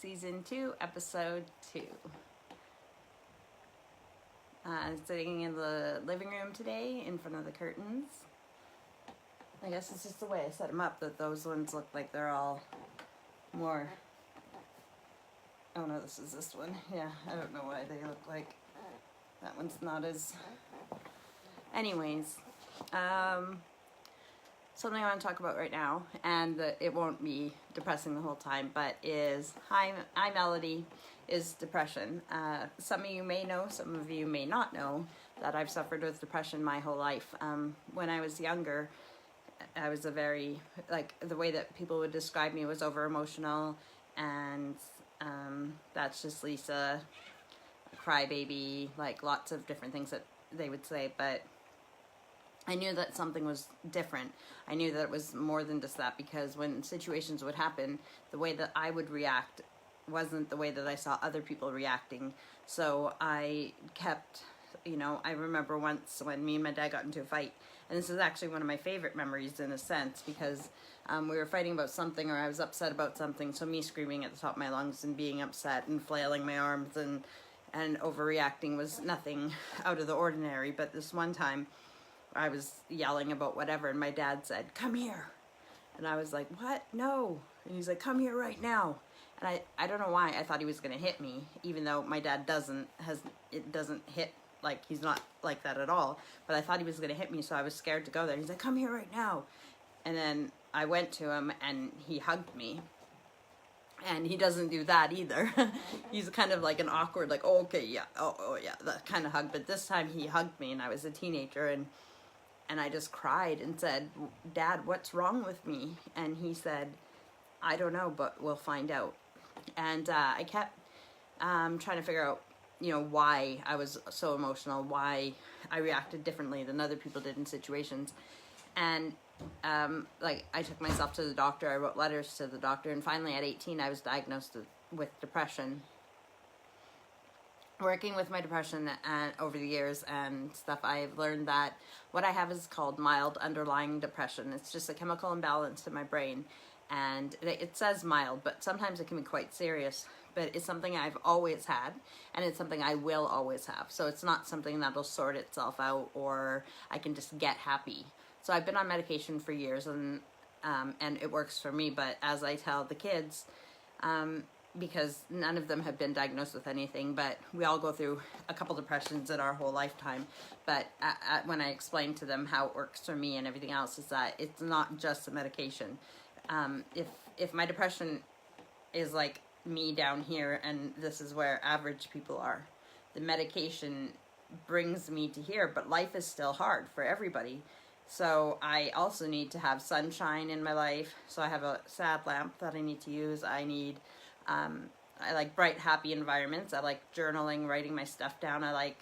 Season 2, Episode 2. Sitting in the living room today in front of the curtains. I guess it's just the way I set them up that those ones look like they're all more... Oh no, this is this one. Yeah, I don't know why they look like... That one's not as... Anyways, something I want to talk about right now, and it won't be depressing the whole time, but is hi Melody, is depression. Some of you may know, some of you may not know that I've suffered with depression my whole life. When I was younger, I was a very, the way that people would describe me was over emotional, and that's just Lisa, a crybaby, lots of different things that they would say, but I knew that something was different. I knew that it was more than just that, because when situations would happen, the way that I would react wasn't the way that I saw other people reacting. So I kept, I remember once when me and my dad got into a fight, and this is actually one of my favorite memories in a sense, because we were fighting about something, or I was upset about something, so me screaming at the top of my lungs and being upset and flailing my arms and overreacting was nothing out of the ordinary. But this one time, I was yelling about whatever, and my dad said, "Come here." And I was like, "What? No." And he's like, "Come here right now." And I don't know why I thought he was going to hit me, even though my dad doesn't hit, he's not like that at all. But I thought he was going to hit me, so I was scared to go there. He's like, "Come here right now." And then I went to him, and he hugged me. And he doesn't do that either. He's kind of like an awkward, oh, okay, yeah, oh, yeah, that kind of hug. But this time he hugged me, and I was a teenager, and I just cried and said, "Dad, what's wrong with me?" And he said, "I don't know, but we'll find out." And I kept trying to figure out, why I was so emotional, why I reacted differently than other people did in situations. And I took myself to the doctor, I wrote letters to the doctor, and finally at 18 I was diagnosed with depression. Working with my depression and over the years and stuff, I've learned that what I have is called mild underlying depression. It's just a chemical imbalance in my brain, and it says mild, but sometimes it can be quite serious. But it's something I've always had, and it's something I will always have. So it's not something that'll sort itself out, or I can just get happy. So I've been on medication for years, and it works for me. But as I tell the kids, because none of them have been diagnosed with anything, but we all go through a couple depressions in our whole lifetime. But when I explain to them how it works for me and everything else, is that it's not just the medication. If my depression is like me down here, and this is where average people are, the medication brings me to here, but life is still hard for everybody. So I also need to have sunshine in my life. So I have a sad lamp that I need to use. I need I like bright, happy environments. I like journaling, writing my stuff down. I like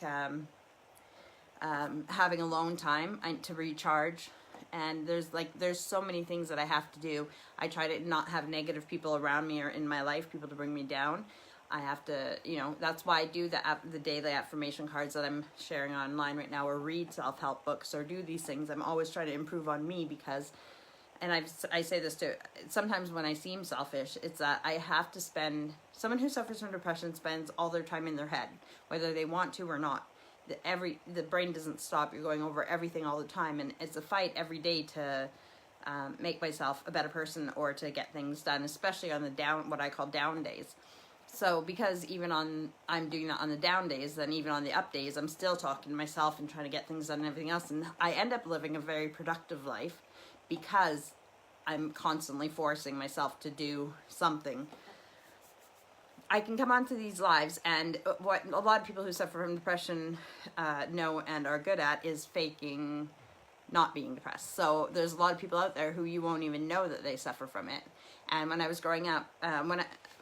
having alone time to recharge. And there's so many things that I have to do. I try to not have negative people around me or in my life, people to bring me down. I have to, that's why I do the daily affirmation cards that I'm sharing online right now, or read self-help books, or do these things. I'm always trying to improve on me, because, and I say this too, sometimes when I seem selfish, it's that I have to someone who suffers from depression spends all their time in their head, whether they want to or not. The brain doesn't stop. You're going over everything all the time, and it's a fight every day to make myself a better person, or to get things done, especially on the what I call down days. So because I'm doing that on the down days, then even on the up days, I'm still talking to myself and trying to get things done and everything else. And I end up living a very productive life, because I'm constantly forcing myself to do something. I can come onto these lives, and what a lot of people who suffer from depression know and are good at is faking not being depressed. So there's a lot of people out there who you won't even know that they suffer from it. And when I was growing up,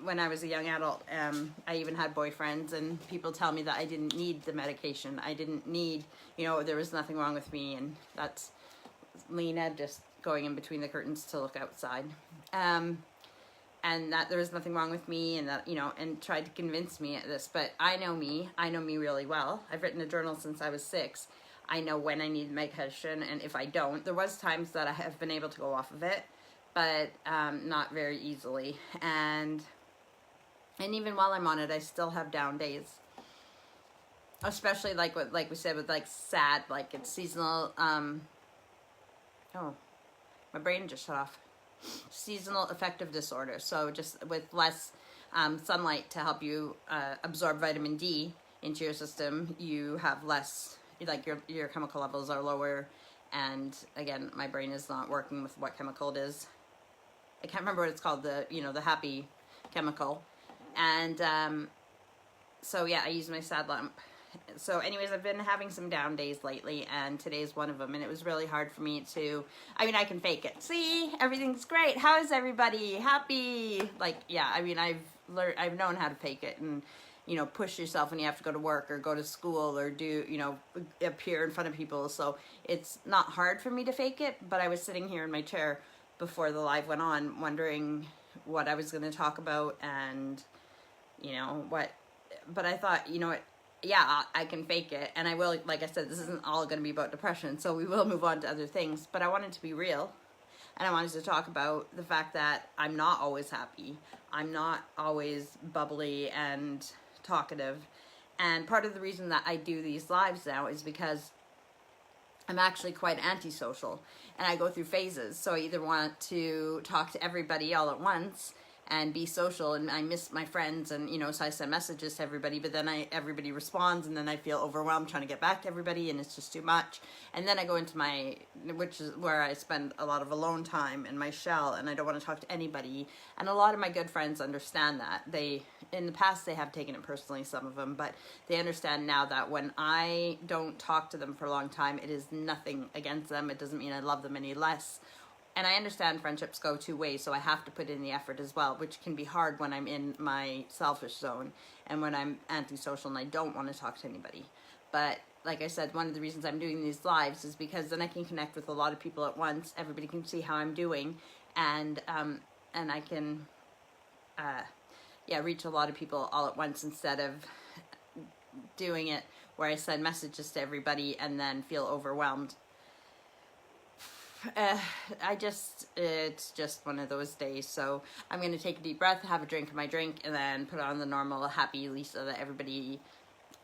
when I was a young adult, I even had boyfriends, and people tell me that I didn't need the medication. I didn't need, there was nothing wrong with me, and that's Lena just going in between the curtains to look outside. And that there was nothing wrong with me, and that, and tried to convince me of this. But I know me really well. I've written a journal since I was 6. I know when I need medication, and if I don't. There was times that I have been able to go off of it, but not very easily. And And even while I'm on it, I still have down days. Especially like we said with like sad, like it's seasonal. Oh, my brain just shut off. Seasonal affective disorder. So just with less sunlight to help you absorb vitamin D into your system, you have less, like your chemical levels are lower. And again, my brain is not working with what chemical it is. I can't remember what it's called, the happy chemical. And so yeah, I use my sad lamp. So anyways, I've been having some down days lately, and today's one of them, and it was really hard for me to, I mean, I can fake it. See, everything's great. How is everybody? Happy? Like, yeah, I mean, I've known how to fake it and, push yourself when you have to go to work or go to school or do, appear in front of people. So it's not hard for me to fake it, but I was sitting here in my chair before the live went on, wondering what I was going to talk about and, but I thought, what, yeah, I can fake it, and I will, like I said, this isn't all going to be about depression, so we will move on to other things, but I wanted to be real, and I wanted to talk about the fact that I'm not always happy. I'm not always bubbly and talkative, and part of the reason that I do these lives now is because I'm actually quite antisocial, and I go through phases, so I either want to talk to everybody all at once and be social, and I miss my friends, and so I send messages to everybody, but then everybody responds, and then I feel overwhelmed trying to get back to everybody, and it's just too much. And then I go into which is where I spend a lot of alone time in my shell, and I don't want to talk to anybody. And a lot of my good friends understand that. In the past, they have taken it personally, some of them, but they understand now that when I don't talk to them for a long time, it is nothing against them. It doesn't mean I love them any less. And I understand friendships go two ways, so I have to put in the effort as well, which can be hard when I'm in my selfish zone and when I'm antisocial and I don't want to talk to anybody. But like I said, one of the reasons I'm doing these lives is because then I can connect with a lot of people at once. Everybody can see how I'm doing, and I can reach a lot of people all at once instead of doing it where I send messages to everybody and then feel overwhelmed. It's just one of those days, so I'm going to take a deep breath, have a drink of my drink, and then put on the normal happy Lisa that everybody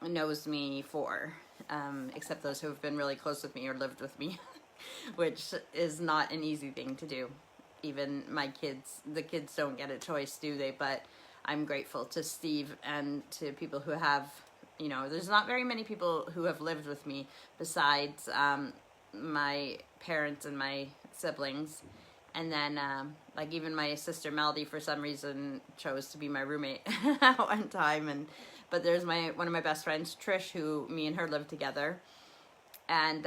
knows me for, except those who have been really close with me or lived with me, which is not an easy thing to do. Even the kids don't get a choice, do they? But I'm grateful to Steve and to people who have, there's not very many people who have lived with me besides my parents and my siblings, and then like even my sister Melody for some reason chose to be my roommate at one time, but there's one of my best friends, Trish, who me and her live together, and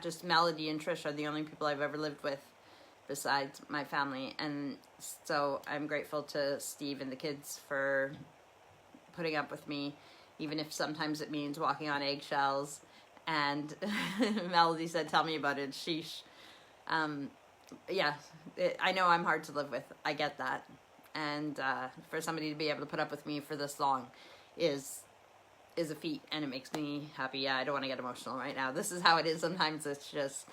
just Melody and Trish are the only people I've ever lived with besides my family. And so I'm grateful to Steve and the kids for putting up with me, even if sometimes it means walking on eggshells. And Melody said, tell me about it, sheesh. I know I'm hard to live with. I get that. And for somebody to be able to put up with me for this long is a feat, and it makes me happy. Yeah, I don't want to get emotional right now. This is how it is sometimes. It's just,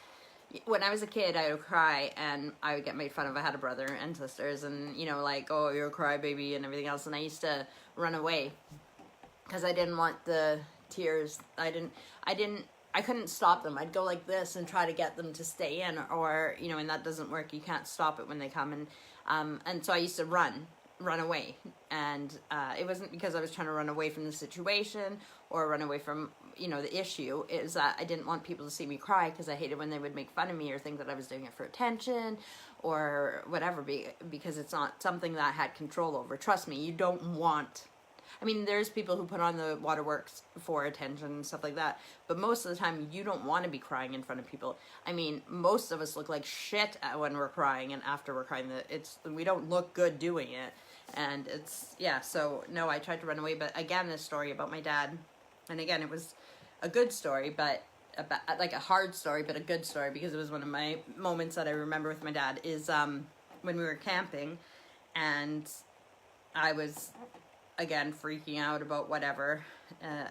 when I was a kid, I would cry, and I would get made fun of. I had a brother and sisters, and, like, oh, you're a crybaby and everything else. And I used to run away because I didn't want the tears. I couldn't stop them. I'd go like this and try to get them to stay in, or, and that doesn't work. You can't stop it when they come. And so I used to run away. And it wasn't because I was trying to run away from the situation or run away from, the issue. It was that I didn't want people to see me cry, because I hated when they would make fun of me or think that I was doing it for attention or whatever, because it's not something that I had control over. Trust me, you don't want... there's people who put on the waterworks for attention and stuff like that, but most of the time you don't want to be crying in front of people. Most of us look like shit when we're crying, and after we're crying, we don't look good doing it. And so no, I tried to run away. But again, this story about my dad, and again, it was a good story, but like a hard story, but a good story, because it was one of my moments that I remember with my dad, is when we were camping, and I was, again, freaking out about whatever,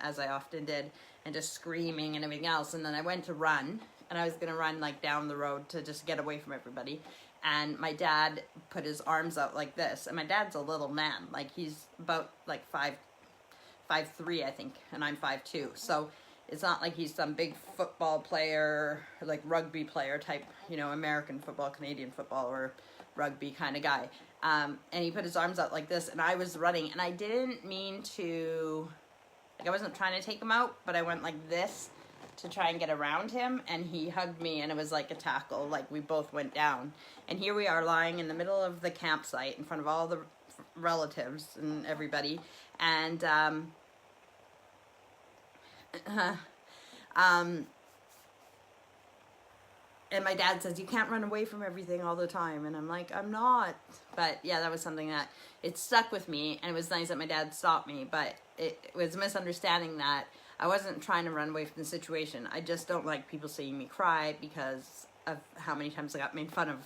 as I often did, and just screaming and everything else. And then I went to run, and I was going to run like down the road to just get away from everybody. and my dad put his arms out like this, and my dad's a little man, like he's about like 5'3", I think, and I'm 5'2", so it's not like he's some big football player, like rugby player type, you know, American football, Canadian football, or rugby kind of guy. And he put his arms out like this, and I was running, and I didn't mean to, like I wasn't trying to take him out, but I went like this to try and get around him, and he hugged me, and it was like a tackle, like we both went down. And here we are lying in the middle of the campsite in front of all the relatives and everybody, and and my dad says, you can't run away from everything all the time. And I'm like, I'm not. But yeah, that was something that it stuck with me. And it was nice that my dad stopped me. But it was a misunderstanding that I wasn't trying to run away from the situation. I just don't like people seeing me cry because of how many times I got made fun of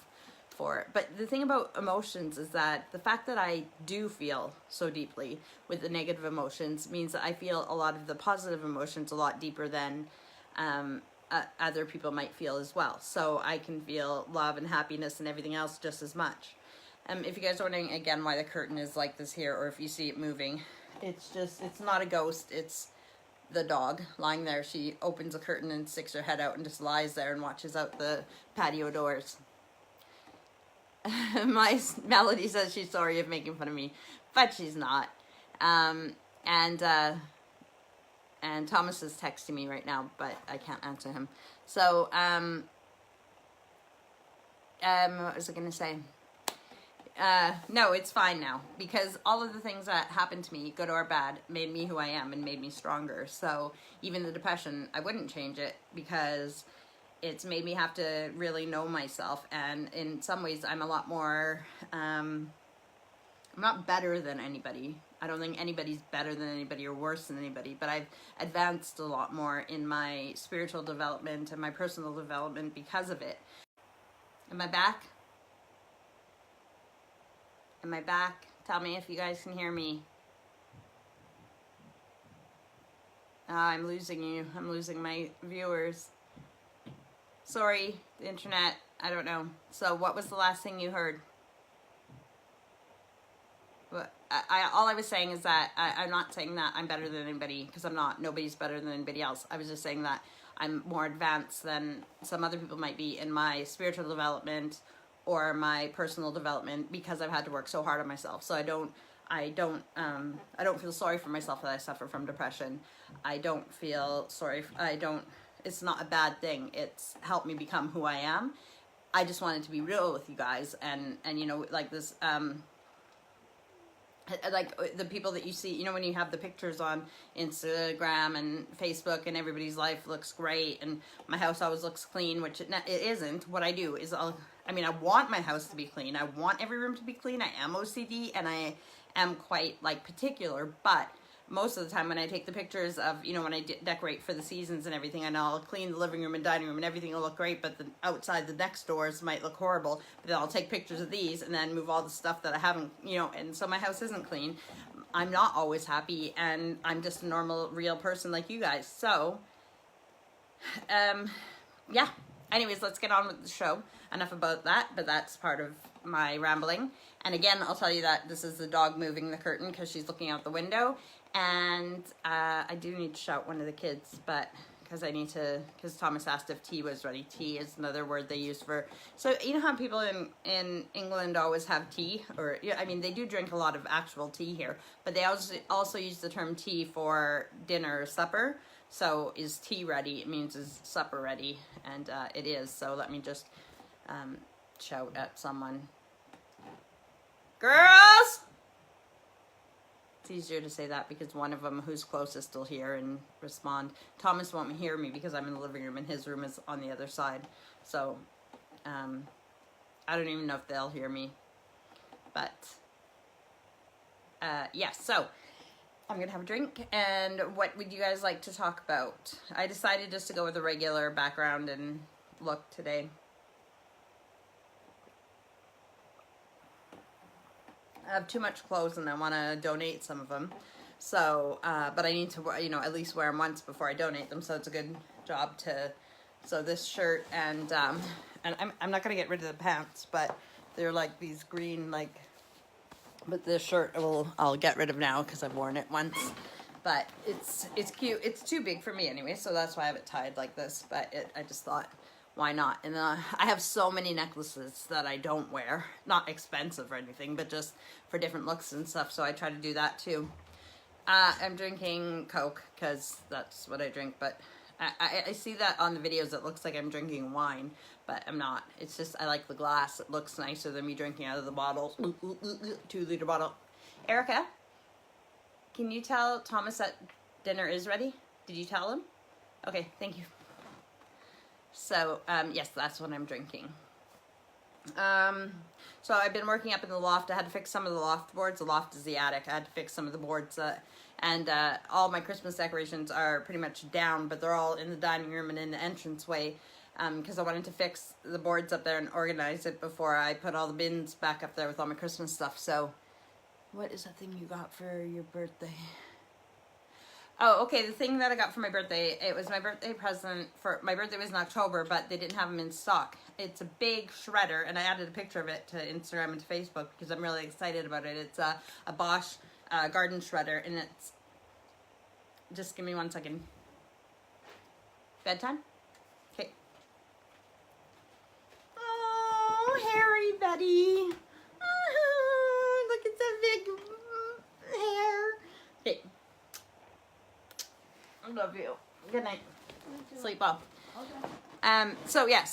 for it. But the thing about emotions is that the fact that I do feel so deeply with the negative emotions means that I feel a lot of the positive emotions a lot deeper than other people might feel as well. So I can feel love and happiness and everything else just as much. If you guys are wondering again why the curtain is like this here, or if you see it moving, it's not a ghost, it's the dog lying there. She opens a curtain and sticks her head out and just lies there and watches out the patio doors. My Melody says she's sorry of making fun of me, but she's not. And Thomas is texting me right now, but I can't answer him. So, what was I going to say? No, it's fine now, because all of the things that happened to me, good or bad, made me who I am and made me stronger. So even the depression, I wouldn't change it, because it's made me have to really know myself. And in some ways, I'm a lot more, I'm not better than anybody. I don't think anybody's better than anybody or worse than anybody, but I've advanced a lot more in my spiritual development and my personal development because of it. Am I back? Am I back? Tell me if you guys can hear me. I'm losing you. I'm losing my viewers. Sorry, the internet. I don't know. So what was the last thing you heard? All I was saying is that I'm not saying that I'm better than anybody, because I'm not. Nobody's better than anybody else. I was just saying that I'm more advanced than some other people might be in my spiritual development or my personal development, because I've had to work so hard on myself. So I don't feel sorry for myself that I suffer from depression. I don't feel sorry. It's not a bad thing. It's helped me become who I am. I just wanted to be real with you guys, and you know, like this, like the people that you see, you know, when you have the pictures on Instagram and Facebook and everybody's life looks great and my house always looks clean, which it isn't. What I do is I want my house to be clean. I want every room to be clean. I am OCD and I am quite like particular, but most of the time when I take the pictures of, you know, when I decorate for the seasons and everything, and I'll clean the living room and dining room and everything will look great, but the outside the next doors might look horrible. But then I'll take pictures of these and then move all the stuff that I haven't, you know, and so my house isn't clean. I'm not always happy, and I'm just a normal, real person like you guys. So, yeah. Anyways, let's get on with the show. Enough about that, but that's part of my rambling. And again, I'll tell you that this is the dog moving the curtain because she's looking out the window. And I do need to shout one of the kids, but because Thomas asked if tea was ready. Tea is another word they use for, so you know how people in England always have tea, or, I mean, they do drink a lot of actual tea here, but they also use the term tea for dinner or supper. So is tea ready? It means is supper ready, and it is. So let me just shout at someone. Girls! It's easier to say that because one of them who's closest will hear and respond. Thomas won't hear me because I'm in the living room and his room is on the other side. So I don't even know if they'll hear me. But yeah, so I'm going to have a drink. And what would you guys like to talk about? I decided just to go with a regular background and look today. I have too much clothes and I want to donate some of them. So, but I need to, you know, at least wear them once before I donate them. So it's a good job to So this shirt and I'm not gonna get rid of the pants, but they're like these green, like, but this shirt I'll get rid of now because I've worn it once. But it's cute. It's too big for me anyway, so that's why I have it tied like this. But I just thought, why not? And I have so many necklaces that I don't wear. Not expensive or anything, but just for different looks and stuff. So I try to do that too. I'm drinking Coke because that's what I drink. But I see that on the videos. It looks like I'm drinking wine, but I'm not. It's just I like the glass. It looks nicer than me drinking out of the bottle. 2-liter bottle. Erica, can you tell Thomas that dinner is ready? Did you tell him? Okay, thank you. So, yes, that's what I'm drinking. So I've been working up in the loft. I had to fix some of the loft boards. The loft is the attic. I had to fix some of the boards. And all my Christmas decorations are pretty much down, but they're all in the dining room and in the entranceway. Because I wanted to fix the boards up there and organize it before I put all the bins back up there with all my Christmas stuff. So, what is that thing you got for your birthday? Oh, okay, the thing that I got for my birthday, it was my birthday present. My birthday was in October, but they didn't have them in stock. It's a big shredder, and I added a picture of it to Instagram and to Facebook because I'm really excited about it. It's a Bosch garden shredder, and it's... Just give me 1 second. Bedtime? Okay. Oh, Harry, Betty. Oh, look at that big hair. Okay. I love you. Good night. Sleep well. Okay. So yeah,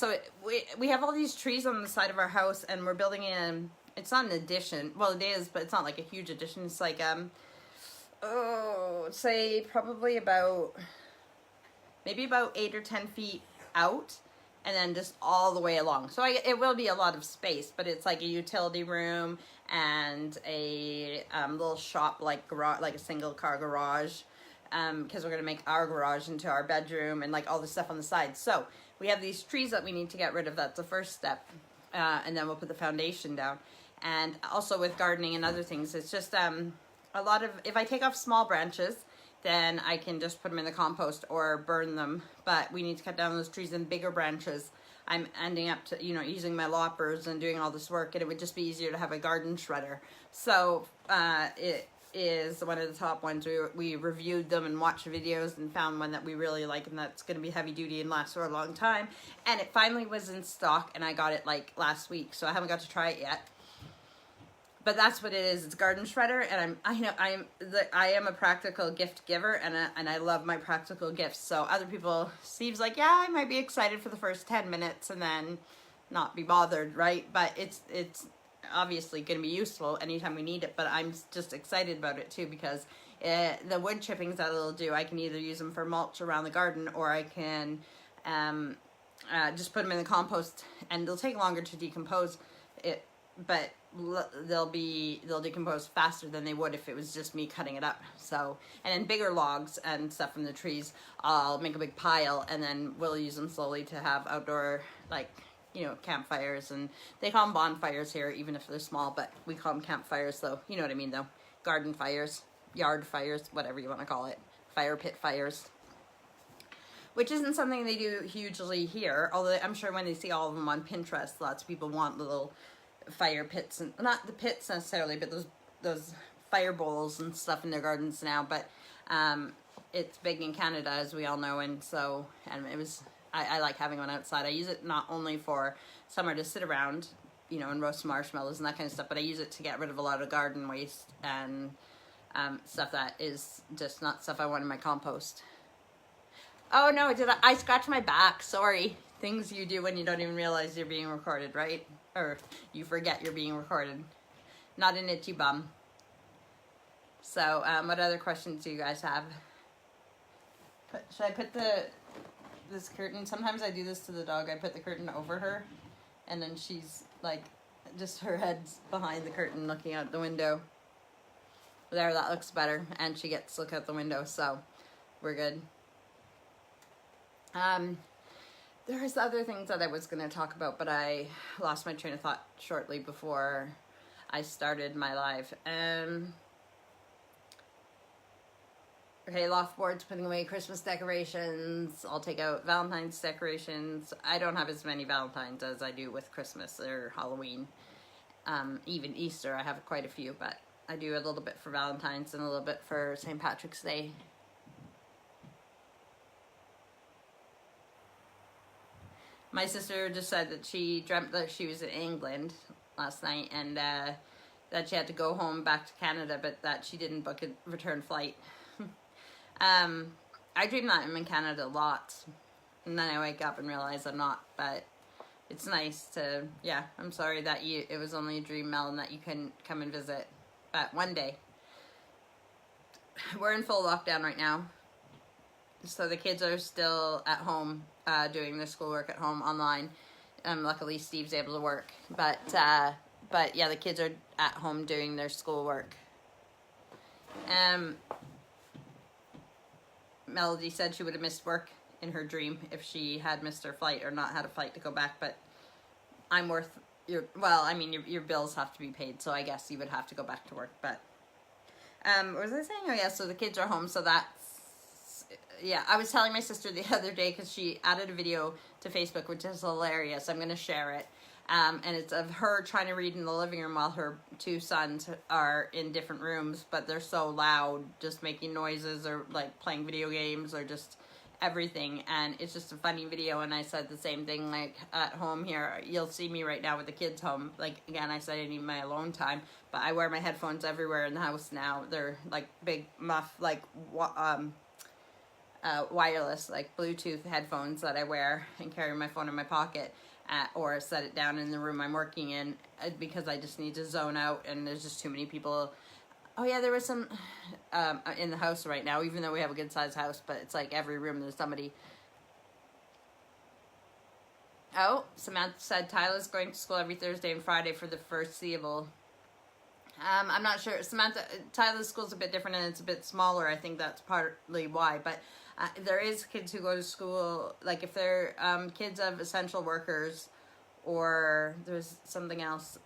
we have all these trees on the side of our house, and we're building in. It's not an addition. Well, it is, but it's not like a huge addition. It's like say probably maybe about 8 or 10 feet out, and then just all the way along. So it will be a lot of space, but it's like a utility room and a little shop, like garage, like a single car garage. Because we're going to make our garage into our bedroom and like all the stuff on the side. So we have these trees that we need to get rid of. That's the first step. And then we'll put the foundation down. And also with gardening and other things, it's just a lot of, if I take off small branches, then I can just put them in the compost or burn them. But we need to cut down those trees in bigger branches. I'm ending up to, using my loppers and doing all this work, and it would just be easier to have a garden shredder. So it is one of the top ones. We reviewed them and watched videos and found one that we really like, and that's going to be heavy duty and last for a long time. And it finally was in stock, and I got it like last week, so I haven't got to try it yet. But that's what it is. It's a garden shredder, and I am a practical gift giver, and I love my practical gifts. So other people, Steve's like, yeah, I might be excited for the first 10 minutes and then not be bothered, right? But it's obviously going to be useful anytime we need it, but I'm just excited about it too, because the wood chippings that it'll do, I can either use them for mulch around the garden, or I can just put them in the compost, and they'll take longer to decompose it, but they'll decompose faster than they would if it was just me cutting it up. So, and then bigger logs and stuff from the trees, I'll make a big pile, and then we'll use them slowly to have outdoor, like, campfires, and they call them bonfires here, even if they're small, but we call them campfires, though. You know what I mean, though. Garden fires, yard fires, whatever you want to call it. Fire pit fires. Which isn't something they do hugely here, although I'm sure when they see all of them on Pinterest, lots of people want little fire pits, and not the pits necessarily, but those fire bowls and stuff in their gardens now. But it's big in Canada, as we all know, and it was... I like having one outside. I use it not only for summer to sit around, and roast marshmallows and that kind of stuff, but I use it to get rid of a lot of garden waste and stuff that is just not stuff I want in my compost. Oh no, I scratched my back. Sorry. Things you do when you don't even realize you're being recorded, right? Or you forget you're being recorded. Not an itchy bum. So, what other questions do you guys have? Should I put this curtain? Sometimes I do this to the dog. I put the curtain over her, and then she's like, just her head's behind the curtain looking out the window. There, that looks better, and she gets to look out the window, so we're good. There's other things that I was going to talk about, but I lost my train of thought shortly before I started my live. Okay, loft boards, putting away Christmas decorations. I'll take out Valentine's decorations. I don't have as many Valentines as I do with Christmas or Halloween. Even Easter, I have quite a few, but I do a little bit for Valentine's and a little bit for St. Patrick's Day. My sister just said that she dreamt that she was in England last night and that she had to go home back to Canada, but that she didn't book a return flight. I dream that I'm in Canada a lot, and then I wake up and realize I'm not, but it's nice to, yeah, I'm sorry that it was only a dream, Mel, and that you couldn't come and visit, but one day. We're in full lockdown right now, so the kids are still at home, doing their schoolwork at home online. Luckily Steve's able to work, but yeah, the kids are at home doing their schoolwork. Melody said she would have missed work in her dream if she had missed her flight or not had a flight to go back, but I'm worth well, I mean, your bills have to be paid, so I guess you would have to go back to work, but what was I saying? Oh yeah, so the kids are home, so that's, yeah, I was telling my sister the other day, because she added a video to Facebook, which is hilarious. I'm going to share it. And it's of her trying to read in the living room while her two sons are in different rooms, but they're so loud, just making noises or like playing video games or just everything. And it's just a funny video. And I said the same thing, like at home here, you'll see me right now with the kids home. Like, again, I said I need my alone time, but I wear my headphones everywhere in the house now. They're like big muff, like wireless, like Bluetooth headphones that I wear and carry my phone in my pocket. Or set it down in the room I'm working in, because I just need to zone out, and there's just too many people. Oh yeah, there was some in the house right now, even though we have a good sized house, but it's like every room there's somebody. Oh, Samantha said Tyler's going to school every Thursday and Friday for the foreseeable. I'm not sure. Samantha, Tyler's school's a bit different and it's a bit smaller. I think that's partly why, but there is kids who go to school, like if they're kids of essential workers, or there's something else.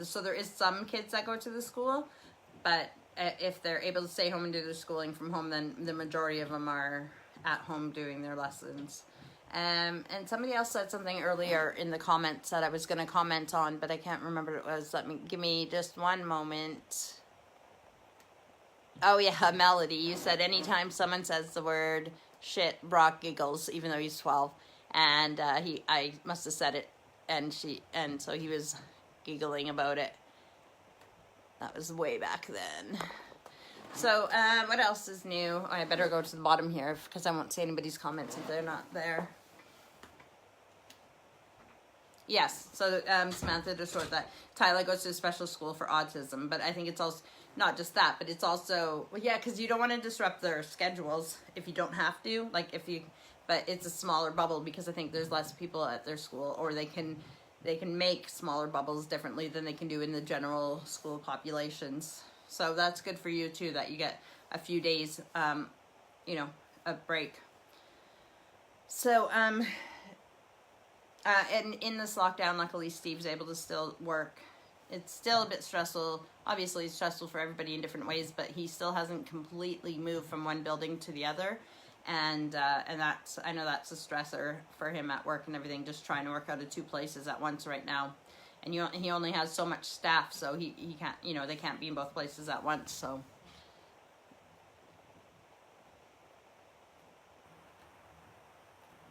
So there is some kids that go to the school, but if they're able to stay home and do their schooling from home, then the majority of them are at home doing their lessons. And somebody else said something earlier in the comments that I was going to comment on, but I can't remember what it was. Give me just one moment. Oh yeah, Melody, you said anytime someone says the word shit, Brock giggles, even though he's 12. And I must have said it, and so he was giggling about it. That was way back then. So, what else is new? Oh, I better go to the bottom here, because I won't see anybody's comments if they're not there. Yes, so Samantha just wrote that Tyler goes to a special school for autism, but I think it's also not just that, but it's also, well, yeah, because you don't want to disrupt their schedules if you don't have to, like if you, but it's a smaller bubble because I think there's less people at their school, or they can make smaller bubbles differently than they can do in the general school populations. So that's good for you too, that you get a few days, you know, a break. So, and in this lockdown, luckily Steve's able to still work. It's still a bit stressful. Obviously, it's stressful for everybody in different ways, but he still hasn't completely moved from one building to the other. And that's, I know that's a stressor for him at work and everything, just trying to work out of two places at once right now. And he only has so much staff, so he can't, you know, they can't be in both places at once, so.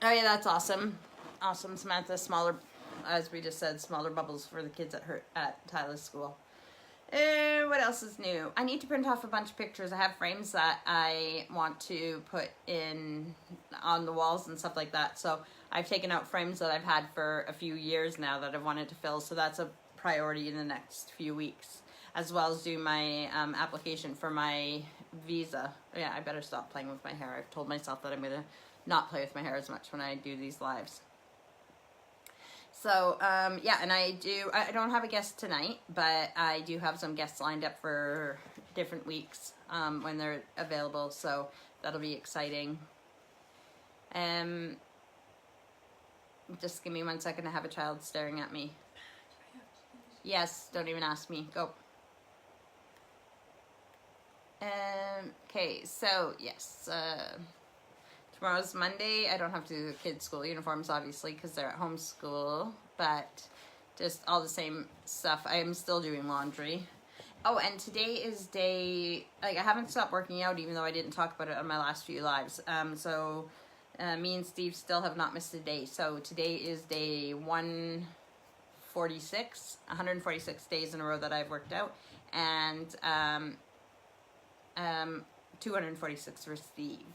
Oh yeah, that's awesome. Awesome, Samantha. Smaller, as we just said, smaller bubbles for the kids at Tyler's school. What else is new? I need to print off a bunch of pictures. I have frames that I want to put in on the walls and stuff like that. So I've taken out frames that I've had for a few years now that I've wanted to fill. So that's a priority in the next few weeks, as well as do my application for my visa. Yeah, I better stop playing with my hair. I've told myself that I'm going to not play with my hair as much when I do these lives. So, yeah, and I don't have a guest tonight, but I do have some guests lined up for different weeks when they're available, so that'll be exciting. Just give me 1 second. I have a child staring at me. Yes, don't even ask me. Go. Okay, so yes, tomorrow's Monday. I don't have to do the kids' school uniforms, obviously, because they're at home school, but just all the same stuff. I am still doing laundry. Oh, and today is day, like, I haven't stopped working out, even though I didn't talk about it on my last few lives. Me and Steve still have not missed a day. So today is day 146 days in a row that I've worked out, and 246 for Steve.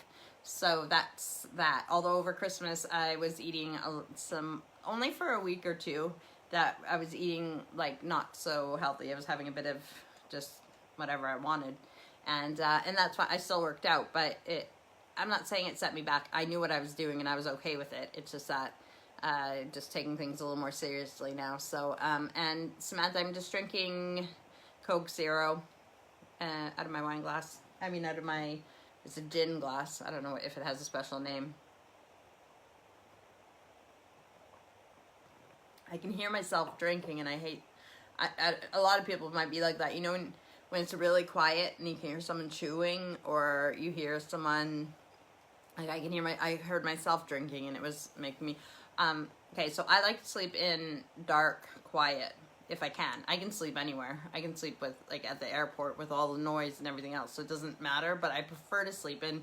So that's that. Although over Christmas I was eating some, only for a week or two, that I was eating like not so healthy. I was having a bit of just whatever I wanted, and that's why I still worked out. But I'm not saying it set me back. I knew what I was doing and I was okay with it. It's just that just taking things a little more seriously now. So and Samantha, I'm just drinking Coke Zero out of my wine glass. I mean, out of my, it's a gin glass. I don't know if it has a special name. I can hear myself drinking, and I hate, a lot of people might be like that, you know, when it's really quiet and you can hear someone chewing, or you hear someone, like I heard myself drinking, and it was making me, okay, so I like to sleep in dark, quiet, if I can. I can sleep anywhere. I can sleep with, like, at the airport with all the noise and everything else, so it doesn't matter, but I prefer to sleep in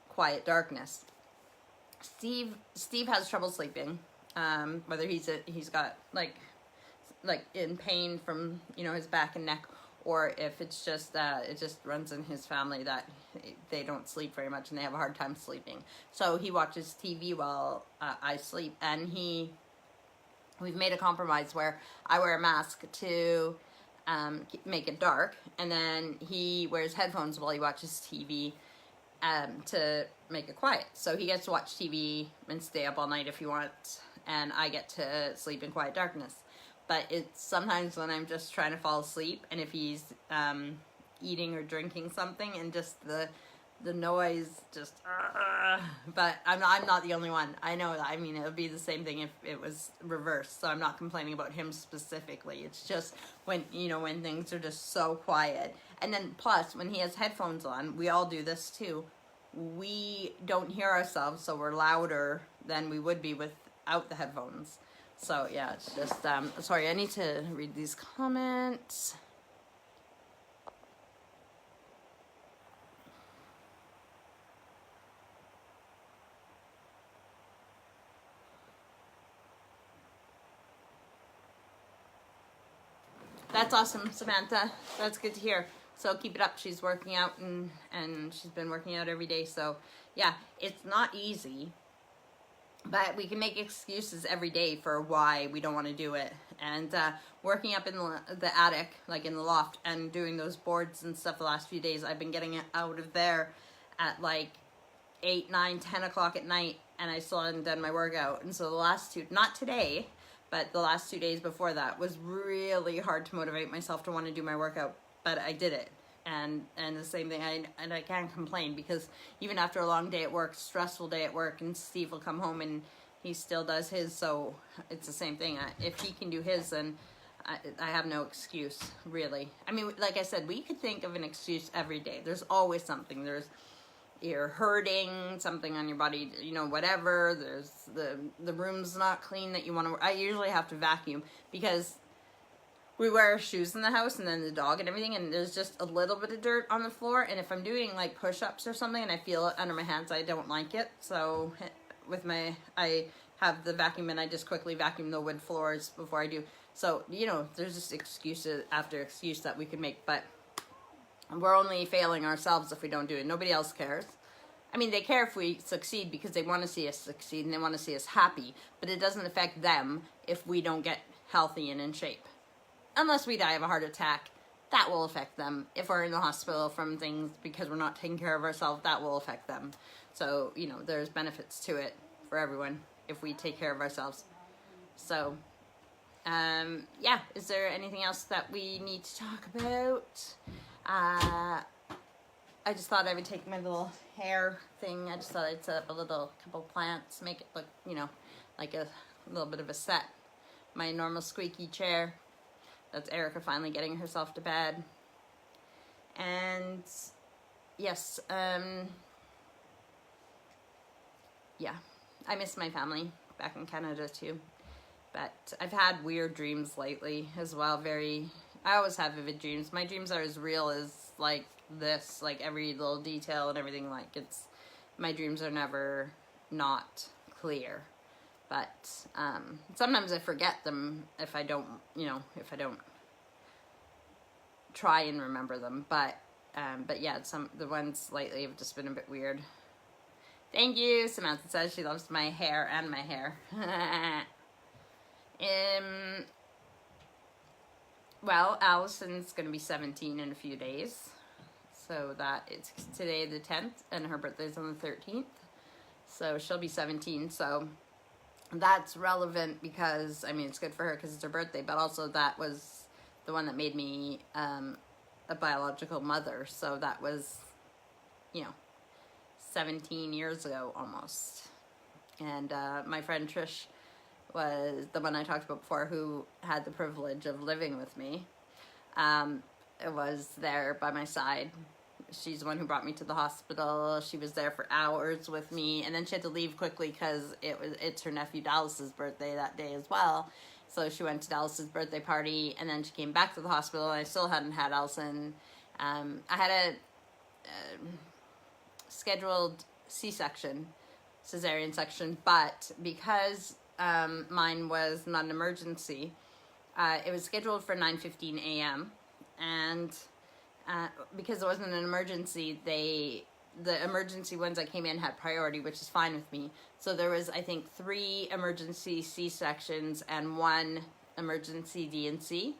quiet darkness. Steve has trouble sleeping, whether he's got like in pain from, you know, his back and neck, or if it's just it just runs in his family that they don't sleep very much and they have a hard time sleeping. So he watches TV while I sleep, and we've made a compromise where I wear a mask to make it dark, and then he wears headphones while he watches TV to make it quiet. So he gets to watch TV and stay up all night if he wants, and I get to sleep in quiet darkness. But it's sometimes when I'm just trying to fall asleep, and if he's eating or drinking something, and just the noise just, but I'm not the only one. I know that. I mean, it would be the same thing if it was reversed. So I'm not complaining about him specifically. It's just when, you know, when things are just so quiet. And then plus, when he has headphones on, we all do this too. We don't hear ourselves, so we're louder than we would be without the headphones. So yeah, it's just, sorry, I need to read these comments. That's awesome, Samantha. That's good to hear. So keep it up. She's working out, and she's been working out every day. So yeah, it's not easy, but we can make excuses every day for why we don't want to do it. And working up in the attic, like in the loft, and doing those boards and stuff the last few days, I've been getting out of there at like 8, 9, 10 o'clock at night, and I still hadn't done my workout. And so the last two, not today, but the last 2 days before that was really hard to motivate myself to want to do my workout, but I did it. And the same thing, I can't complain, because even after a long day at work, stressful day at work, and Steve will come home and he still does his, so it's the same thing. If he can do his, then I have no excuse, really. I mean, like I said, we could think of an excuse every day. There's always something. You're hurting, something on your body, you know, whatever. There's the room's not clean that you want to. I usually have to vacuum, because we wear our shoes in the house, and then the dog and everything, and there's just a little bit of dirt on the floor. And if I'm doing like push-ups or something and I feel it under my hands, I don't like it. So I have the vacuum, and I just quickly vacuum the wood floors before I do. So, you know, there's just excuses after excuse that we could make, but we're only failing ourselves if we don't do it. Nobody else cares. I mean, they care if we succeed, because they want to see us succeed and they want to see us happy, but it doesn't affect them if we don't get healthy and in shape. Unless we die of a heart attack, that will affect them. If we're in the hospital from things because we're not taking care of ourselves, that will affect them. So, you know, there's benefits to it for everyone if we take care of ourselves. So, yeah, is there anything else that we need to talk about? I just thought I would take my little hair thing. I just thought I'd set up a couple plants, make it look, you know, like a little bit of a set. My normal squeaky chair. That's Erica finally getting herself to bed. And yes, yeah, I miss my family back in Canada too. But I've had weird dreams lately as well. I always have vivid dreams. My dreams are as real as like this, like every little detail and everything. Like my dreams are never not clear. But sometimes I forget them if I don't, if I don't try and remember them. But yeah, the ones lately have just been a bit weird. Thank you. Samantha says she loves my hair and my hair. Well, Allison's going to be 17 in a few days. So it's today the 10th, and her birthday's on the 13th. So she'll be 17. So that's relevant because, I mean, it's good for her because it's her birthday, but also that was the one that made me a biological mother. So that was, 17 years ago almost. And my friend Trish was the one I talked about before, who had the privilege of living with me. It was there by my side. She's the one who brought me to the hospital. She was there for hours with me, and then she had to leave quickly because it's her nephew Dallas's birthday that day as well. So she went to Dallas's birthday party, and then she came back to the hospital, and I still hadn't had Allison. I had a scheduled C-section, cesarean section, but because mine was not an emergency, it was scheduled for 9:15 a.m. and because it wasn't an emergency, the emergency ones that came in had priority, which is fine with me. So there was, I think, 3 emergency C-sections and 1 emergency D&C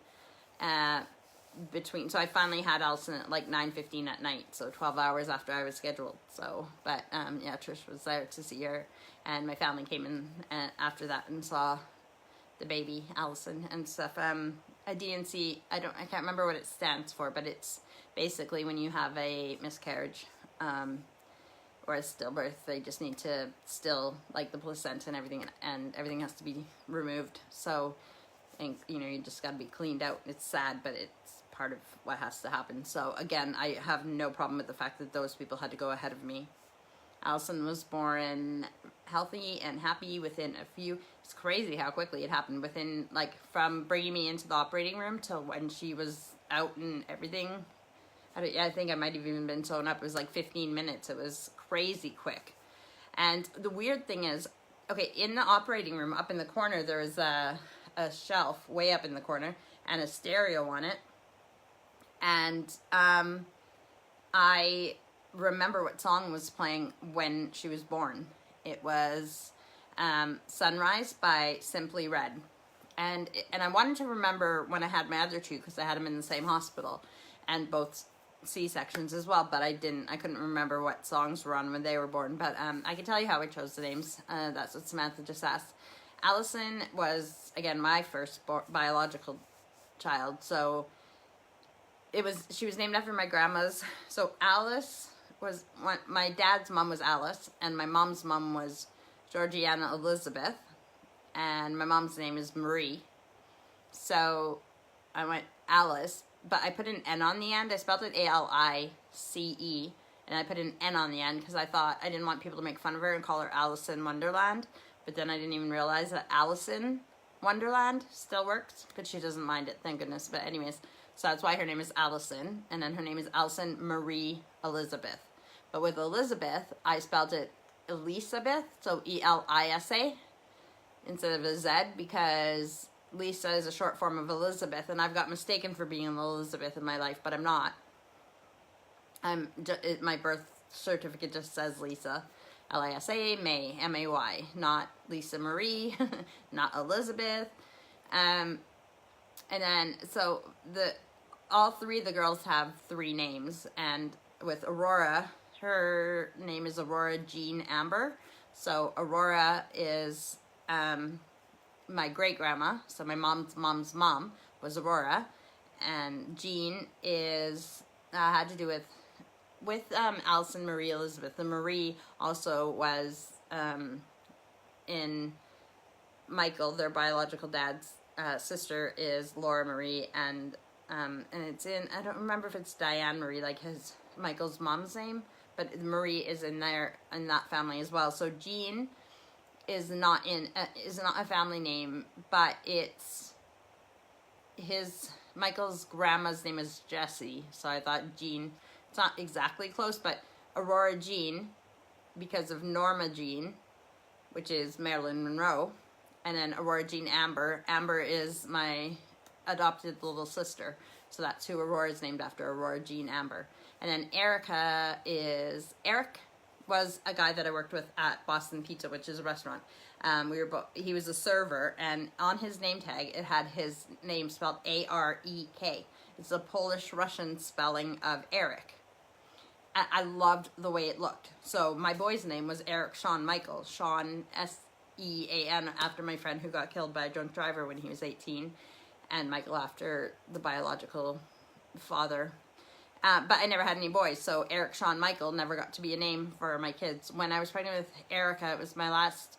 between. So I finally had Allison at like 9:15 at night, so 12 hours after I was scheduled. So, but yeah, Trish was there to see her, and my family came in after that and saw the baby Allison and stuff. A D&C, I can't remember what it stands for, but it's basically when you have a miscarriage or a stillbirth, they just need to still, like, the placenta and everything has to be removed. So, and you just got to be cleaned out. It's sad, but it's part of what has to happen. So again, I have no problem with the fact that those people had to go ahead of me. Allison was born healthy and happy within it's crazy how quickly it happened, within, like, from bringing me into the operating room to when she was out and everything. I think I might have even been sewn up. It was like 15 minutes. It was crazy quick. And the weird thing is, okay, in the operating room up in the corner, there was a shelf way up in the corner and a stereo on it. And I remember what song was playing when she was born. It was Sunrise by Simply Red. And I wanted to remember when I had my other 2, because I had them in the same hospital and both C-sections as well, but I couldn't remember what songs were on when they were born. But I can tell you how I chose the names. That's what Samantha just asked. Allison was, again, my first biological child, so she was named after my grandma's. So Alice was, my dad's mom was Alice, and my mom's mom was Georgiana Elizabeth, and my mom's name is Marie. So I went Alice, but I put an N on the end. I spelled it A-L-I-C-E, and I put an N on the end because I thought I didn't want people to make fun of her and call her Alice in Wonderland. But then I didn't even realize that Allison Wonderland still works, but she doesn't mind it, thank goodness. But anyways, so that's why her name is Allison, and then her name is Allison Marie Elizabeth. But with Elizabeth, I spelled it Elisabeth, so E-L-I-S-A, instead of a Z, because Lisa is a short form of Elizabeth, and I've got mistaken for being an Elizabeth in my life, but I'm not. My birth certificate just says Lisa. L-I-S-A, May, M-A-Y, not Lisa Marie, not Elizabeth. And then, so all 3 of the girls have 3 names, and with Aurora, her name is Aurora Jean Amber. So Aurora is my great-grandma, so my mom's mom was Aurora, and Jean is, had to do with Allison Marie Elizabeth. The Marie also was in Michael, their biological dad's sister, is Laura Marie, and it's in, I don't remember if it's Diane Marie, like his Michael's mom's name, but Marie is in there in that family as well. So Jean is not a family name, but it's Michael's grandma's name is Jessie. So I thought Jean, it's not exactly close, but Aurora Jean, because of Norma Jean, which is Marilyn Monroe, and then Aurora Jean Amber. Amber is my adopted little sister. So that's who Aurora is named after, Aurora Jean Amber. And then Eric was a guy that I worked with at Boston Pizza, which is a restaurant. He was a server, and on his name tag, it had his name spelled A-R-E-K. It's a Polish-Russian spelling of Eric. I loved the way it looked. So my boy's name was Eric Sean Michael. Sean, S-E-A-N, after my friend who got killed by a drunk driver when he was 18. And Michael after the biological father. But I never had any boys, so Eric Sean Michael never got to be a name for my kids. When I was pregnant with Erica, it was my last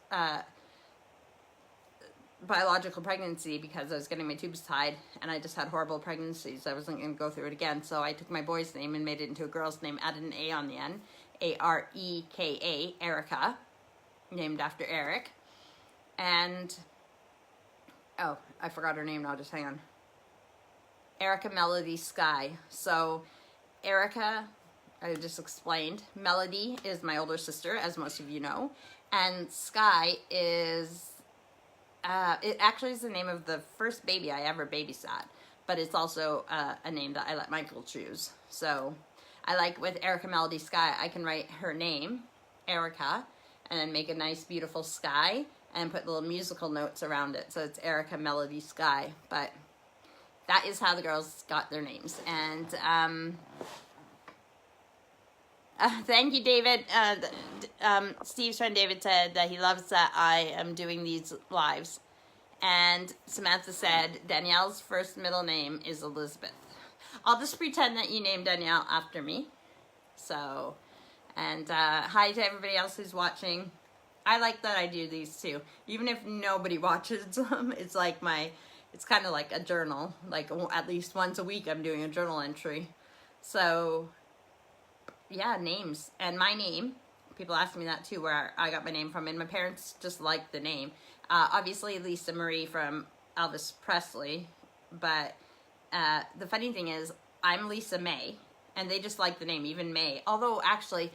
biological pregnancy because I was getting my tubes tied, and I just had horrible pregnancies. I wasn't going to go through it again, so I took my boy's name and made it into a girl's name, added an A on the end, A-R-E-K-A, Erica, named after Eric. And, oh, I forgot her name now, just hang on. Erica Melody Sky. So Erica, I just explained. Melody is my older sister, as most of you know. And Sky is, it actually is the name of the first baby I ever babysat. But it's also a name that I let Michael choose. So I like with Erica Melody Sky, I can write her name, Erica, and then make a nice beautiful sky and put little musical notes around it. So it's Erica Melody Sky. But that is how the girls got their names. And thank you, David. Steve's friend David said that he loves that I am doing these lives. And Samantha said Danielle's first middle name is Elizabeth. I'll just pretend that you named Danielle after me. So, and hi to everybody else who's watching. I like that I do these too. Even if nobody watches them, it's like it's kind of like a journal. Like at least once a week I'm doing a journal entry. So yeah, names. And my name, people ask me that too, where I got my name from, and my parents just liked the name. Obviously Lisa Marie from Elvis Presley, but the funny thing is I'm Lisa May, and they just like the name, even May. Although actually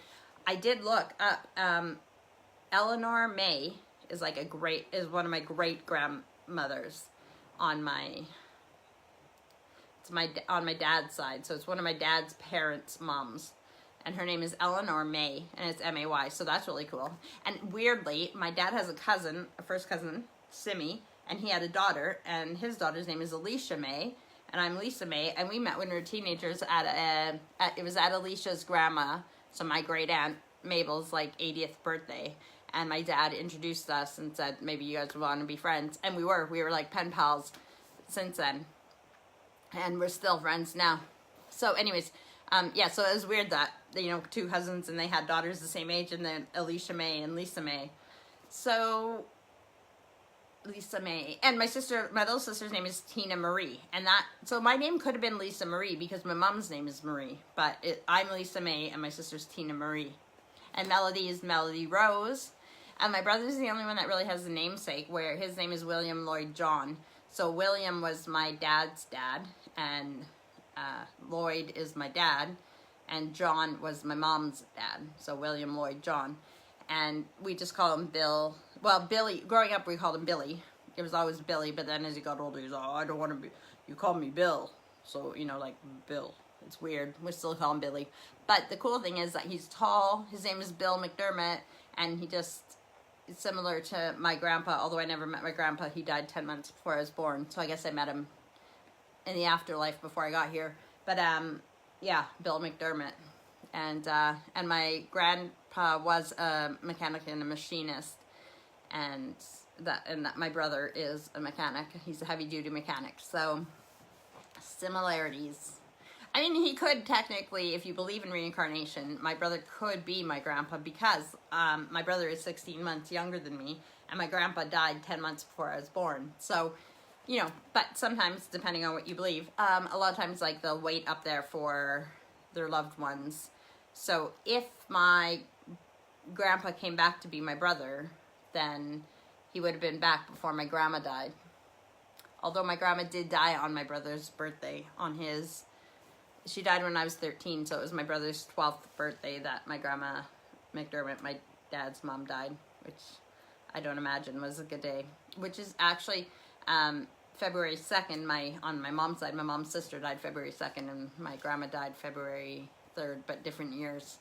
I did look up, Eleanor May is one of my great grandmothers on my dad's side. So it's one of my dad's parents' moms, and her name is Eleanor May, and it's M-A-Y. So that's really cool. And weirdly, my dad has a first cousin, Simi, and he had a daughter, and his daughter's name is Alicia May, and I'm Lisa May, and we met when we were teenagers it was at Alicia's grandma, so my great aunt Mabel's 80th birthday. And my dad introduced us and said, maybe you guys would want to be friends. And we were like pen pals since then. And we're still friends now. So anyways, yeah, so it was weird that, two cousins and they had daughters the same age, and then Alicia May and Lisa May. So, Lisa May. And my little sister's name is Tina Marie. So my name could have been Lisa Marie because my mom's name is Marie. But I'm Lisa May and my sister's Tina Marie. And Melody is Melody Rose. And my brother's the only one that really has a namesake, where his name is William Lloyd John. So William was my dad's dad, and Lloyd is my dad, and John was my mom's dad. So William Lloyd John. And we just call him Bill. Well, Billy, growing up we called him Billy. It was always Billy, but then as he got older, he's like, oh, I don't want to be, you call me Bill. So, like Bill. It's weird. We still call him Billy. But the cool thing is that he's tall. His name is Bill McDermott, and he just is similar to my grandpa, although I never met my grandpa. He died 10 months before I was born, so I guess I met him in the afterlife before I got here. But, yeah, Bill McDermott. And my grandpa was a mechanic and a machinist, and that my brother is a mechanic. He's a heavy-duty mechanic, so similarities. I mean, he could technically, if you believe in reincarnation, my brother could be my grandpa, because my brother is 16 months younger than me, and my grandpa died 10 months before I was born. So, but sometimes, depending on what you believe, a lot of times, they'll wait up there for their loved ones So if my grandpa came back to be my brother, then he would have been back before my grandma died. Although my grandma did die on my brother's birthday, she died when I was 13, so it was my brother's 12th birthday that my grandma McDermott, my dad's mom, died, which I don't imagine was a good day. Which is actually February 2nd, on my mom's side. My mom's sister died February 2nd, and my grandma died February 3rd, but different years.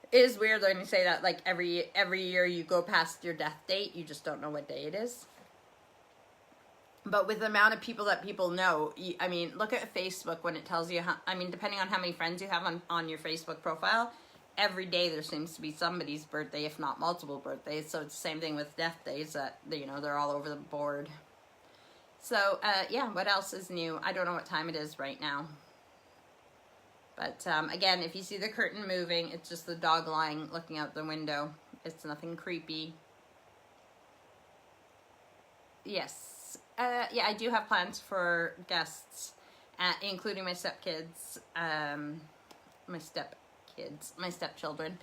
It is weird when you say that, like every year you go past your death date, you just don't know what day it is. But with the amount of people that people know, I mean, look at Facebook when it tells you depending on how many friends you have on your Facebook profile, every day there seems to be somebody's birthday, if not multiple birthdays. So it's the same thing with death days, that, they're all over the board. So, yeah, what else is new? I don't know what time it is right now. But, again, if you see the curtain moving, it's just the dog lying, looking out the window. It's nothing creepy. Yes. Yeah, I do have plans for guests, including my stepkids, my stepchildren,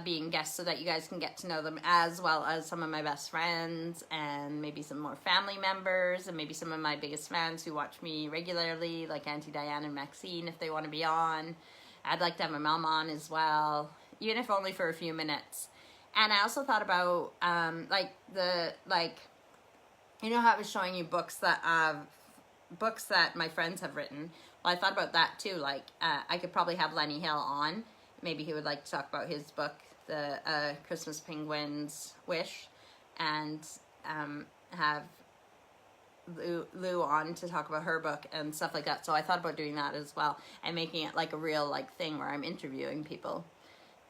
being guests, so that you guys can get to know them, as well as some of my best friends, and maybe some more family members, and maybe some of my biggest fans who watch me regularly, like Auntie Diane and Maxine, if they want to be on. I'd like to have my mom on as well, even if only for a few minutes. And I also thought about, you know how I was showing you books that my friends have written? Well, I thought about that too. Like, I could probably have Lenny Hill on. Maybe he would like to talk about his book, The Christmas Penguin's Wish, and have Lou on to talk about her book and stuff like that. So I thought about doing that as well, and making it like a real thing where I'm interviewing people.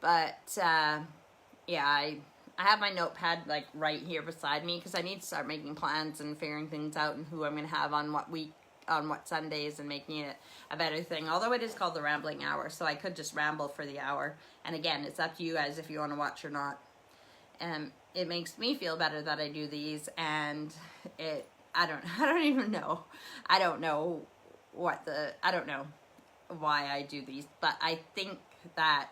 But yeah, I have my notepad right here beside me, because I need to start making plans and figuring things out, and who I'm going to have on what week, on what Sundays, and making it a better thing. Although it is called the Rambling Hour, so I could just ramble for the hour. And again, it's up to you guys if you want to watch or not. It makes me feel better that I do these, and I don't even know. I don't know why I do these, but I think that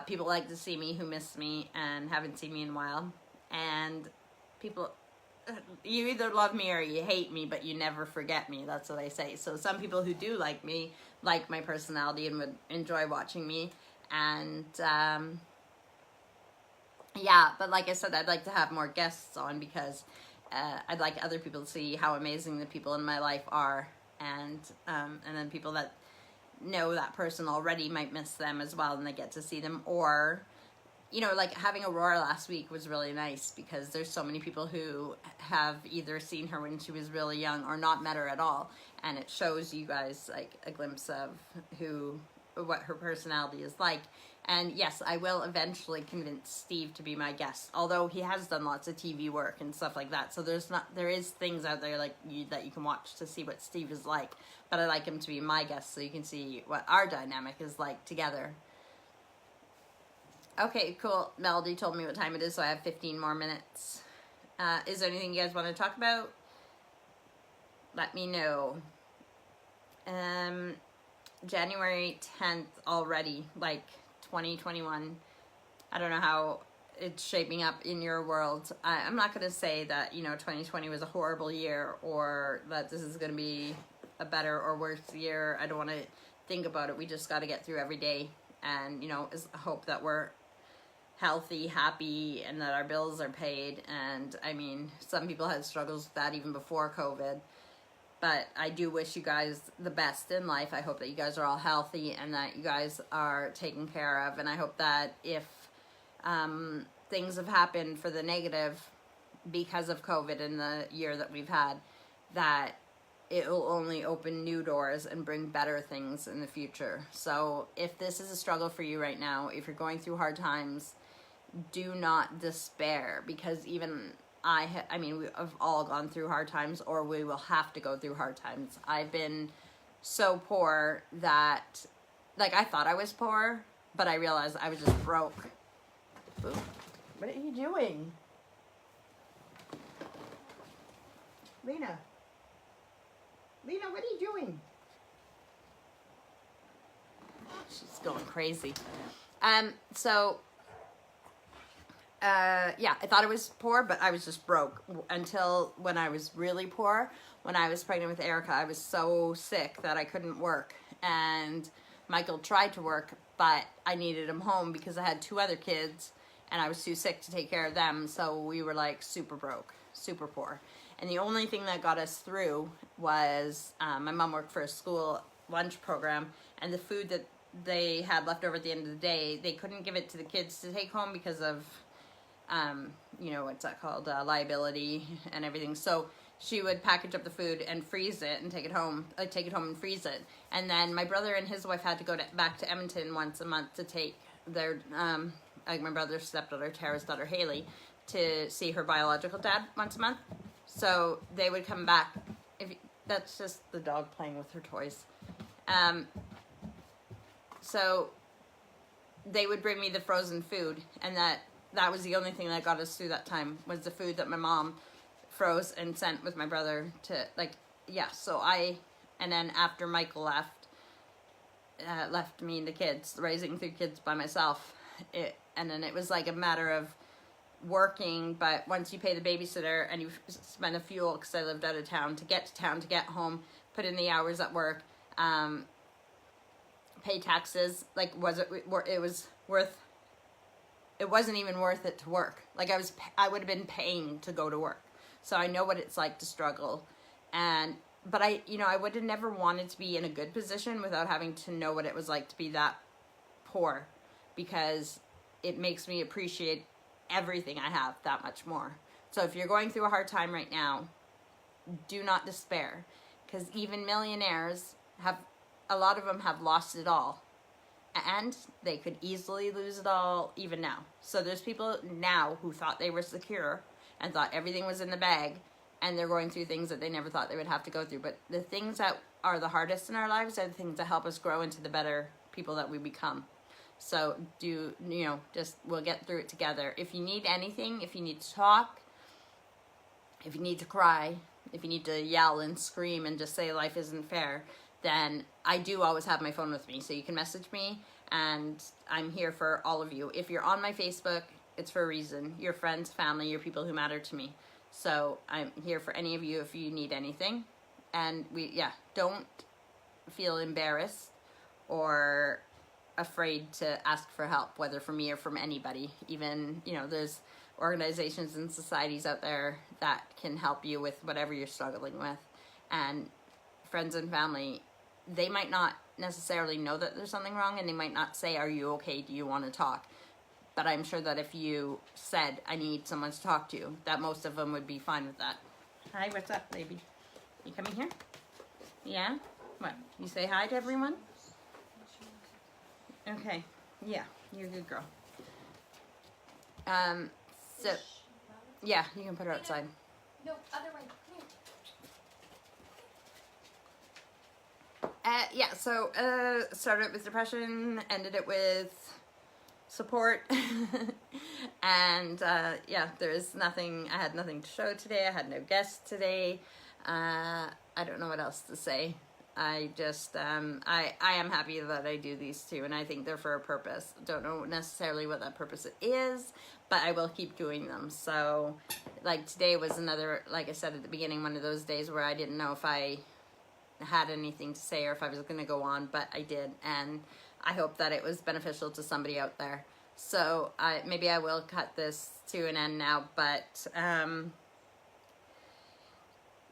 people like to see me who miss me and haven't seen me in a while. And people, you either love me or you hate me, but you never forget me. That's what I say. So some people who do like me, like my personality, and would enjoy watching me. And yeah, but like I said, I'd like to have more guests on, because I'd like other people to see how amazing the people in my life are. And then people that know that person already might miss them as well, and they get to see them. Or, like having Aurora last week was really nice, because there's so many people who have either seen her when she was really young or not met her at all, and it shows you guys a glimpse of what her personality is like. And yes, I will eventually convince Steve to be my guest, although he has done lots of TV work and stuff like that. So there is things out there that you can watch to see what Steve is like. But I like him to be my guest, so you can see what our dynamic is like together. Okay, cool. Melody told me what time it is, so I have 15 more minutes. Is there anything you guys want to talk about? Let me know. January 10th already, 2021. I don't know how it's shaping up in your world. I'm not going to say that, 2020 was a horrible year, or that this is going to be a better or worse year. I don't want to think about it. We just got to get through every day, and, hope that we're healthy, happy, and that our bills are paid. And, some people had struggles with that even before COVID. But I do wish you guys the best in life. I hope that you guys are all healthy, and that you guys are taken care of. And I hope that if things have happened for the negative because of COVID in the year that we've had, that it will only open new doors and bring better things in the future. So if this is a struggle for you right now, if you're going through hard times, do not despair, because even we have all gone through hard times, or we will have to go through hard times. I've been so poor that, I thought I was poor, but I realized I was just broke. Ooh, what are you doing? Lena, what are you doing? she's going crazy. Yeah, I thought I was poor, but I was just broke until when I was really poor. When I was pregnant with Erica, I was so sick that I couldn't work, and Michael tried to work, but I needed him home because I had 2 other kids, and I was too sick to take care of them, so we were like super broke, super poor. And the only thing that got us through was my mom worked for a school lunch program, and the food that they had left over at the end of the day, they couldn't give it to the kids to take home because of you know, what's that called, liability and everything. So she would package up the food and freeze it and take it home and freeze it. And then my brother and his wife had to go back to Edmonton once a month to take their, like my brother's stepdaughter, Tara's daughter, Haley, to see her biological dad once a month. So they would come back. That's just the dog playing with her toys. So they would bring me the frozen food, and that was the only thing that got us through that time, was the food that my mom froze and sent with my brother to, like, yeah. So and then after Michael left me and the kids, raising 3 kids by myself, and then it was like a matter of working, but once you pay the babysitter and you spend a fuel, because I lived out of town, to get home, put in the hours at work, pay taxes, like, it wasn't even worth it to work. Like, I would have been paying to go to work. So I know what it's like to struggle. But I would have never wanted to be in a good position without having to know what it was like to be that poor, because it makes me appreciate everything I have that much more. So if you're going through a hard time right now, do not despair, because even millionaires a lot of them have lost it all. And they could easily lose it all even now. So there's people now who thought they were secure and thought everything was in the bag, and they're going through things that they never thought they would have to go through. But the things that are the hardest in our lives are the things that help us grow into the better people that we become. So we'll get through it together. If you need anything, if you need to talk, if you need to cry, if you need to yell and scream and just say life isn't fair, then I do always have my phone with me. So you can message me, and I'm here for all of you. If you're on my Facebook, it's for a reason. Your friends, family, your people who matter to me. So I'm here for any of you if you need anything. And don't feel embarrassed or afraid to ask for help, whether from me or from anybody. Even, there's organizations and societies out there that can help you with whatever you're struggling with. And friends and family, they might not necessarily know that there's something wrong, and they might not say, are you okay, do you want to talk? But I'm sure that if you said, I need someone to talk to, that most of them would be fine with that. Hi, what's up, baby? You coming here? Yeah? What? You say hi to everyone? Okay. Yeah, you're a good girl. So, yeah, you can put her outside. No, other way. So started it with depression, ended it with support, and there's nothing. I had nothing to show today. I had no guests today. I don't know what else to say. I just I am happy that I do these 2, and I think they're for a purpose. Don't know necessarily what that purpose is, but I will keep doing them. So, like, today was another, like I said at the beginning, one of those days where I didn't know if I had anything to say or if I was going to go on, but I did, and I hope that it was beneficial to somebody out there. So maybe I will cut this to an end now, but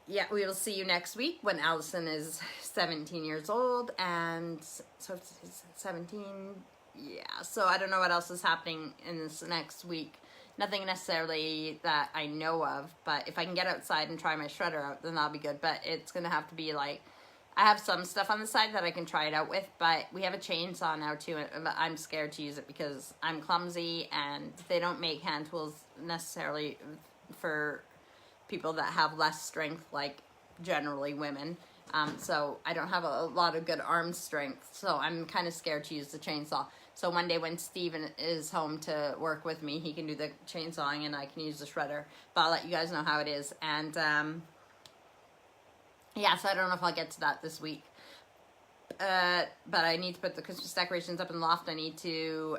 we will see you next week when Allison is 17 years old, and so it's 17, so I don't know what else is happening in this next week. Nothing necessarily that I know of, but if I can get outside and try my shredder out, then that'll be good. But it's going to have to be like, I have some stuff on the side that I can try it out with, but we have a chainsaw now too, and I'm scared to use it because I'm clumsy, and they don't make hand tools necessarily for people that have less strength, like generally women. So I don't have a lot of good arm strength, so I'm kind of scared to use the chainsaw. So one day when Steven is home to work with me, he can do the chainsawing and I can use the shredder. But I'll let you guys know how it is. And so I don't know if I'll get to that this week. but I need to put the Christmas decorations up in the loft. I need to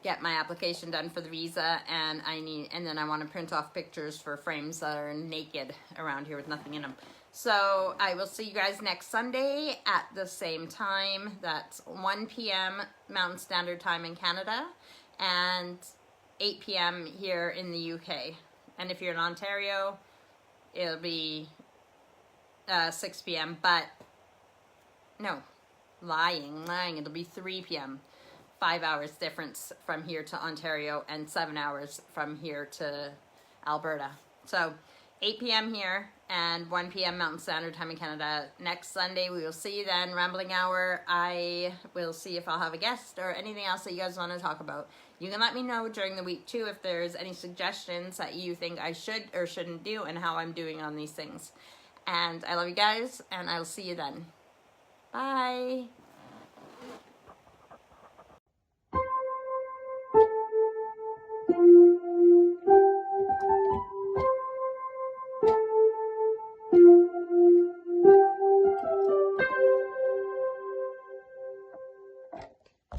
get my application done for the visa, and then I want to print off pictures for frames that are naked around here with nothing in them. So I will see you guys next Sunday at the same time. That's 1 p.m. Mountain Standard Time in Canada and 8 p.m. here in the UK. And if you're in Ontario, it'll be 6 p.m. But no, lying, it'll be 3 p.m. 5 hours difference from here to Ontario and 7 hours from here to Alberta. So 8 p.m. here and 1 p.m. Mountain Standard Time in Canada. Next Sunday, we will see you then. Rambling Hour. I will see if I'll have a guest or anything else that you guys want to talk about. You can let me know during the week too if there's any suggestions that you think I should or shouldn't do and how I'm doing on these things. And I love you guys, and I will see you then. Bye.